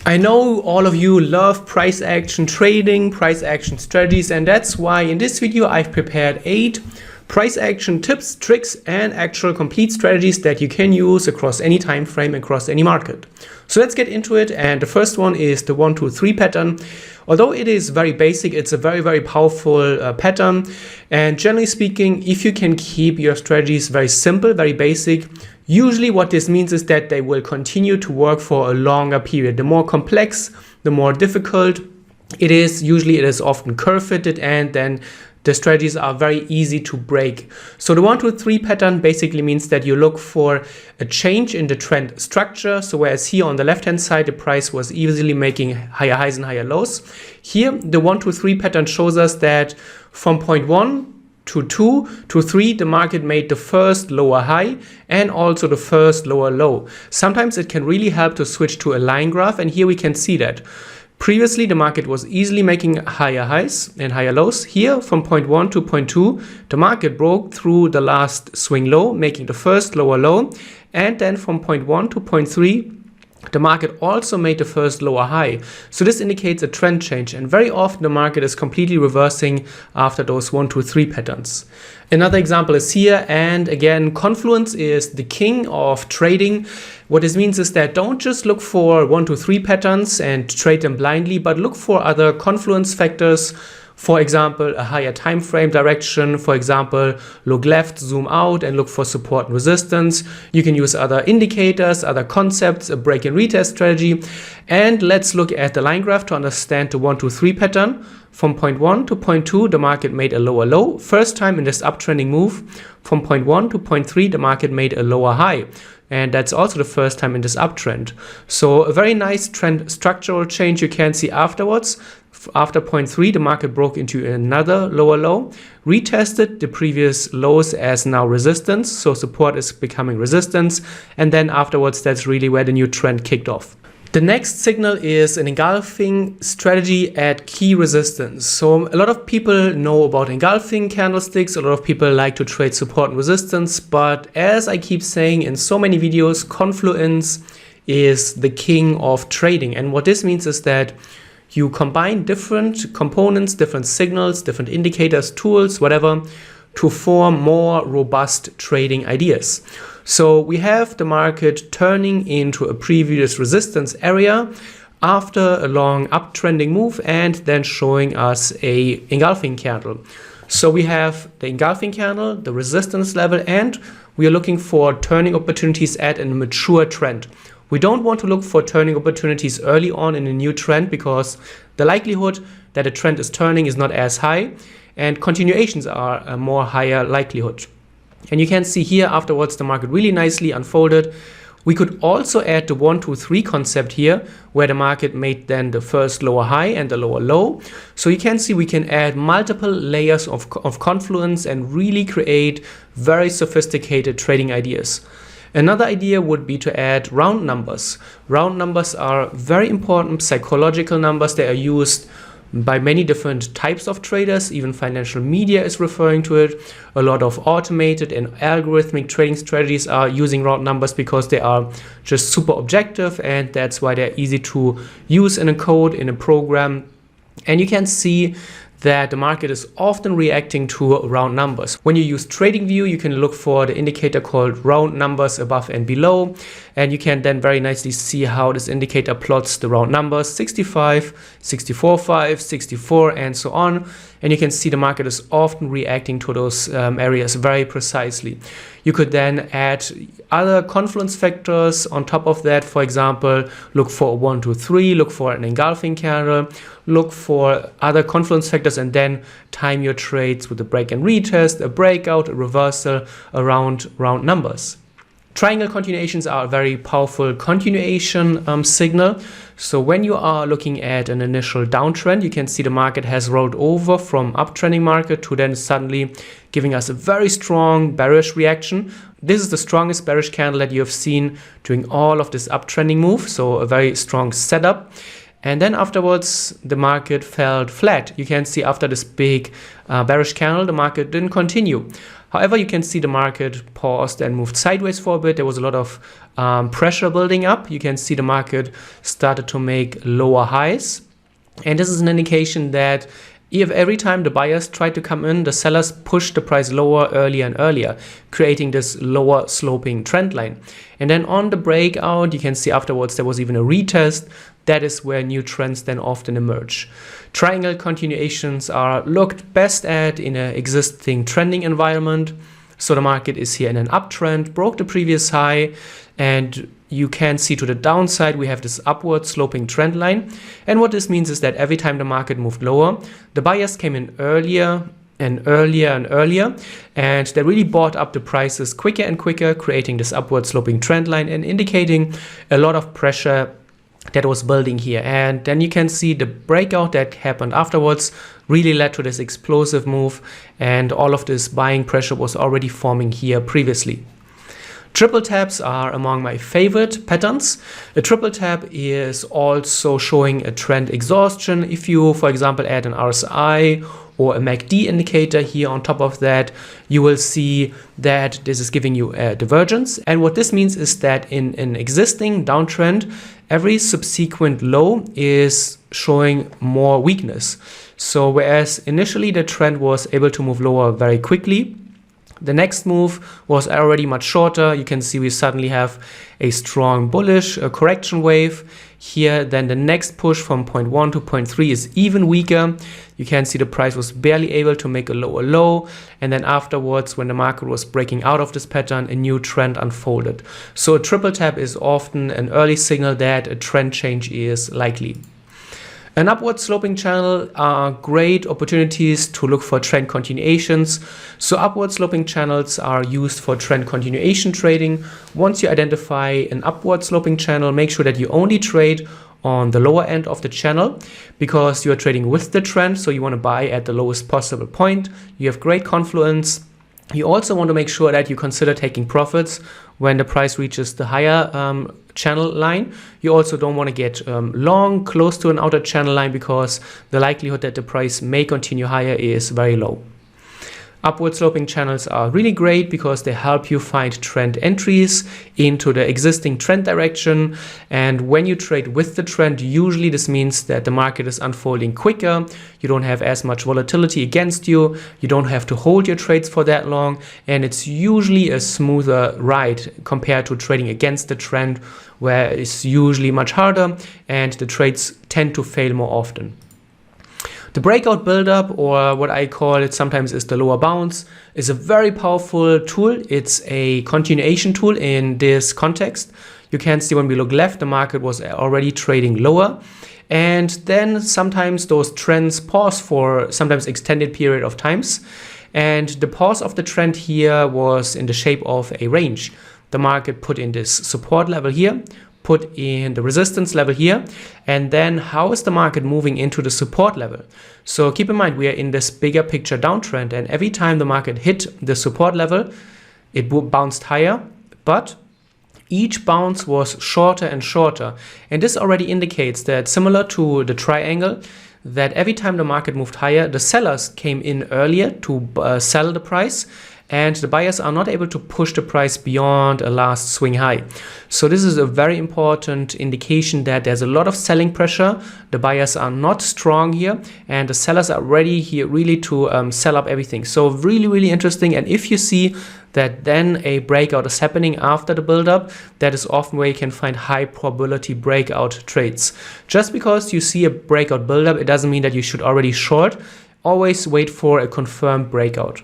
I know all of you love price action trading, price action strategies, and that's why in this video I've prepared 8 price action tips, tricks, and actual complete strategies that you can use across any time frame, across any market. So let's get into it. And the first one is the 1, 2, 3 pattern. Although it is very basic, it's a very powerful pattern. And generally speaking, if you can keep your strategies very simple, very basic, usually what this means is that they will continue to work for a longer period. The more complex, the more difficult it is. Usually it is often curve fitted, and then the strategies are very easy to break. So the 1, 2, 3 pattern basically means that you look for a change in the trend structure. So whereas here on the left hand side, the price was easily making higher highs and higher lows. Here, the 1, 2, 3 pattern shows us that from point 1 to 2 to 3, the market made the first lower high and also the first lower low. Sometimes it can really help to switch to a line graph, and here we can see that. Previously, the market was easily making higher highs and higher lows. Here, from point 1 to point 2, the market broke through the last swing low, making the first lower low. And then from point 1 to point 3, the market also made the first lower high. So this indicates a trend change, and very often the market is completely reversing after those 1, 2, 3 patterns. Another example is here, and again, confluence is the king of trading. What this means is that don't just look for 1, 2, 3 patterns and trade them blindly, but look for other confluence factors. For example, a higher time frame direction. For example, look left, zoom out, and look for support and resistance. You can use other indicators, other concepts, a break and retest strategy. And let's look at the line graph to understand the 1, 2, 3 pattern. From point 1 to point 2, the market made a lower low. First time in this uptrending move. From point 1 to point 3, the market made a lower high. And that's also the first time in this uptrend. So a very nice trend structural change you can see afterwards. After point 3, the market broke into another lower low, retested the previous lows as now resistance. So support is becoming resistance. And then afterwards, that's really where the new trend kicked off. The next signal is an engulfing strategy at key resistance. So a lot of people know about engulfing candlesticks. A lot of people like to trade support and resistance. But as I keep saying in so many videos, confluence is the king of trading. And what this means is that you combine different components, different signals, different indicators, tools, whatever, to form more robust trading ideas. So we have the market turning into a previous resistance area after a long uptrending move and then showing us a engulfing candle. So we have the engulfing candle, the resistance level, and we are looking for turning opportunities at a mature trend. We don't want to look for turning opportunities early on in a new trend because the likelihood that a trend is turning is not as high, and continuations are a more higher likelihood. And you can see here afterwards the market really nicely unfolded. We could also add the 1, 2, 3 concept here, where the market made then the first lower high and the lower low. So you can see we can add multiple layers of confluence and really create very sophisticated trading ideas. Another idea would be to add round numbers. Round numbers are very important psychological numbers. They are used by many different types of traders. Even financial media is referring to it. A lot of automated and algorithmic trading strategies are using round numbers because they are just super objective, and that's why they're easy to use in a code, in a program. And you can see that the market is often reacting to round numbers. When you use TradingView, you can look for the indicator called round numbers above and below, and you can then very nicely see how this indicator plots the round numbers 65, 64.5, 64, and so on. And you can see the market is often reacting to those areas very precisely. You could then add other confluence factors on top of that. For example, look for a 1, 2, 3, look for an engulfing candle, look for other confluence factors, and then time your trades with a break and retest, a breakout, a reversal around round numbers. Triangle continuations are a very powerful continuation signal. So when you are looking at an initial downtrend, you can see the market has rolled over from uptrending market to then suddenly giving us a very strong bearish reaction. This is the strongest bearish candle that you have seen during all of this uptrending move. So a very strong setup. And then afterwards, the market fell flat. You can see after this big bearish candle, the market didn't continue. However, you can see the market paused and moved sideways for a bit. There was a lot of pressure building up. You can see the market started to make lower highs. And this is an indication that if every time the buyers try to come in, the sellers push the price lower earlier and earlier, creating this lower sloping trend line. And then on the breakout, you can see afterwards there was even a retest. That is where new trends then often emerge. Triangle continuations are looked best at in an existing trending environment. So the market is here in an uptrend, broke the previous high, and you can see to the downside we have this upward sloping trend line. And what this means is that every time the market moved lower, the buyers came in earlier and earlier and earlier, and they really bought up the prices quicker and quicker, creating this upward sloping trend line and indicating a lot of pressure that was building here. And then you can see the breakout that happened afterwards really led to this explosive move, and all of this buying pressure was already forming here previously. Triple taps are among my favorite patterns. A triple tap is also showing a trend exhaustion. If you, for example, add an RSI or a MACD indicator here on top of that, you will see that this is giving you a divergence. And what this means is that in an existing downtrend, every subsequent low is showing more weakness. So whereas initially the trend was able to move lower very quickly, the next move was already much shorter. You can see we suddenly have a strong bullish correction wave here. Then the next push from point 1 to point 3 is even weaker. You can see the price was barely able to make a lower low. And then afterwards, when the market was breaking out of this pattern, a new trend unfolded. So a triple tap is often an early signal that a trend change is likely. An upward sloping channel are great opportunities to look for trend continuations. So upward sloping channels are used for trend continuation trading. Once you identify an upward sloping channel, make sure that you only trade on the lower end of the channel because you are trading with the trend. So you want to buy at the lowest possible point. You have great confluence. You also want to make sure that you consider taking profits when the price reaches the higher channel line. You also don't want to get long close to an outer channel line because the likelihood that the price may continue higher is very low. Upward sloping channels are really great because they help you find trend entries into the existing trend direction. And when you trade with the trend, usually this means that the market is unfolding quicker. You don't have as much volatility against you. You don't have to hold your trades for that long. And it's usually a smoother ride compared to trading against the trend, where it's usually much harder and the trades tend to fail more often. The breakout buildup, or what I call it sometimes is the lower bounce, is a very powerful tool. It's a continuation tool in this context. You can see when we look left, the market was already trading lower. And then sometimes those trends pause for sometimes extended period of times. And the pause of the trend here was in the shape of a range. The market put in this support level here, put in the resistance level here, and then how is the market moving into the support level? So keep in mind we are in this bigger picture downtrend, and every time the market hit the support level, it bounced higher, but each bounce was shorter and shorter. And this already indicates that, similar to the triangle, that every time the market moved higher, the sellers came in earlier to sell the price, and the buyers are not able to push the price beyond a last swing high. So this is a very important indication that there's a lot of selling pressure. The buyers are not strong here, and the sellers are ready here really to sell up everything. So really, really interesting. And if you see that then a breakout is happening after the buildup, that is often where you can find high probability breakout trades. Just because you see a breakout buildup, it doesn't mean that you should already short. Always wait for a confirmed breakout.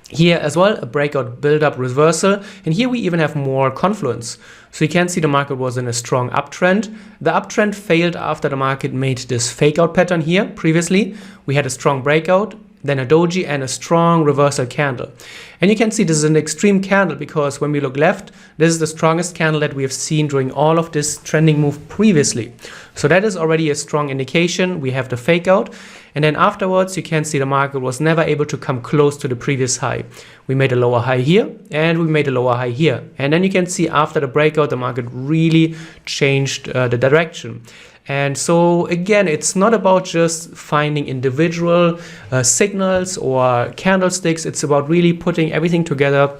Here as well, a breakout build-up reversal, and here we even have more confluence. So you can see the market was in a strong uptrend. The uptrend failed after the market made this fake out pattern here previously. We had a strong breakout, then a doji, and a strong reversal candle. And you can see this is an extreme candle because when we look left, this is the strongest candle that we have seen during all of this trending move previously. So that is already a strong indication. We have the fake out. And then afterwards, you can see the market was never able to come close to the previous high. We made a lower high here and we made a lower high here. And then you can see after the breakout, the market really changed the direction. And so again, it's not about just finding individual signals or candlesticks. It's about really putting everything together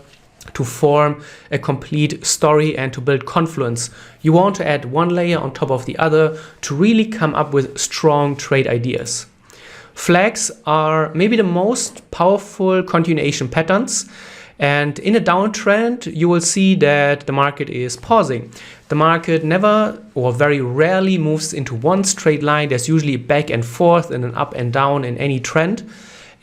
to form a complete story and to build confluence. You want to add one layer on top of the other to really come up with strong trade ideas. Flags are maybe the most powerful continuation patterns. And in a downtrend, you will see that the market is pausing. The market never or very rarely moves into one straight line. There's usually back and forth and an up and down in any trend.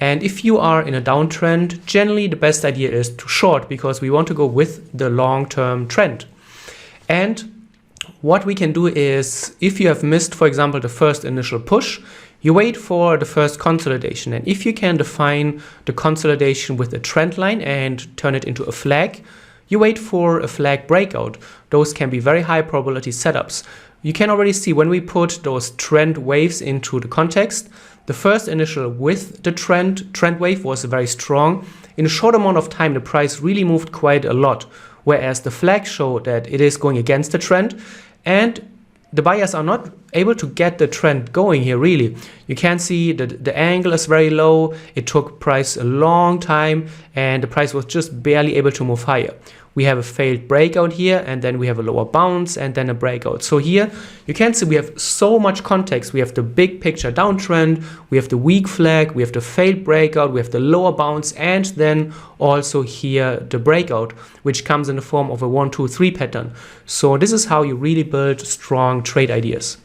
And if you are in a downtrend, generally the best idea is to short, because we want to go with the long-term trend. And what we can do is, if you have missed, for example, the first initial push, you wait for the first consolidation. And if you can define the consolidation with a trend line and turn it into a flag, you wait for a flag breakout. Those can be very high probability setups. You can already see when we put those trend waves into the context, the first initial with the trend wave was very strong. In a short amount of time, the price really moved quite a lot, whereas the flag showed that it is going against the trend, and the buyers are not able to get the trend going here really. You can see that the angle is very low. It took price a long time and the price was just barely able to move higher. We have a failed breakout here, and then we have a lower bounce and then a breakout. So here you can see we have so much context. We have the big picture downtrend, we have the weak flag, we have the failed breakout, we have the lower bounce, and then also here the breakout, which comes in the form of a 1, 2, 3 pattern. So this is how you really build strong trade ideas.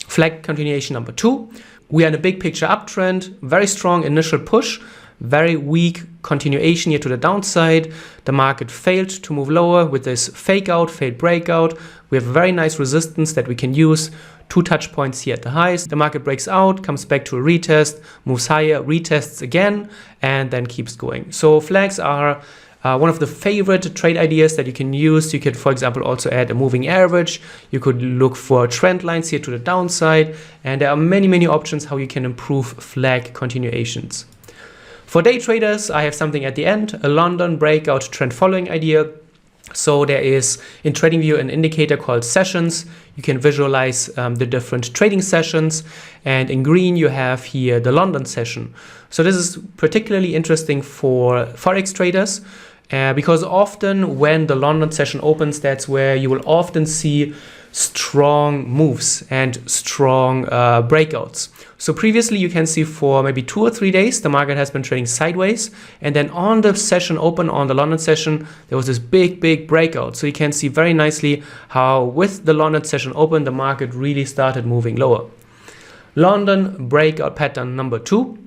Flag continuation number 2. We are in a big picture uptrend, very strong initial push, very weak continuation here to the downside. The market failed to move lower with this fake out, failed breakout. We have a very nice resistance that we can use. 2 touch points here at the highs. The market breaks out, comes back to a retest, moves higher, retests again, and then keeps going. So flags are one of the favorite trade ideas that you can use. You could, for example, also add a moving average. You could look for trend lines here to the downside. And there are many, many options how you can improve flag continuations. For day traders, I have something at the end, a London breakout trend following idea. So there is in TradingView an indicator called sessions. You can visualize the different trading sessions, and in green you have here the London session. So this is particularly interesting for Forex traders because often when the London session opens, that's where you will often see strong moves and strong breakouts. So previously you can see for maybe 2 or 3 days the market has been trading sideways, and then on the session open, on the London session, there was this big breakout. So you can see very nicely how with the London session open the market really started moving lower. London breakout pattern number 2.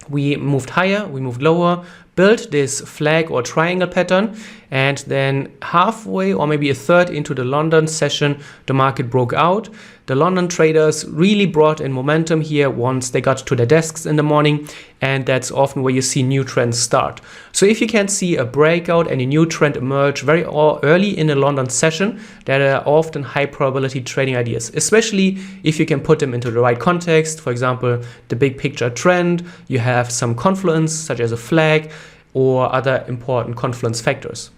We moved higher, we moved lower, built this flag or triangle pattern, and then halfway or maybe a third into the London session, the market broke out. The London traders really brought in momentum here once they got to their desks in the morning, and that's often where you see new trends start. So if you can see a breakout and a new trend emerge very early in the London session, that are often high probability trading ideas, especially if you can put them into the right context. For example, the big picture trend, you have some confluence such as a flag or other important confluence factors.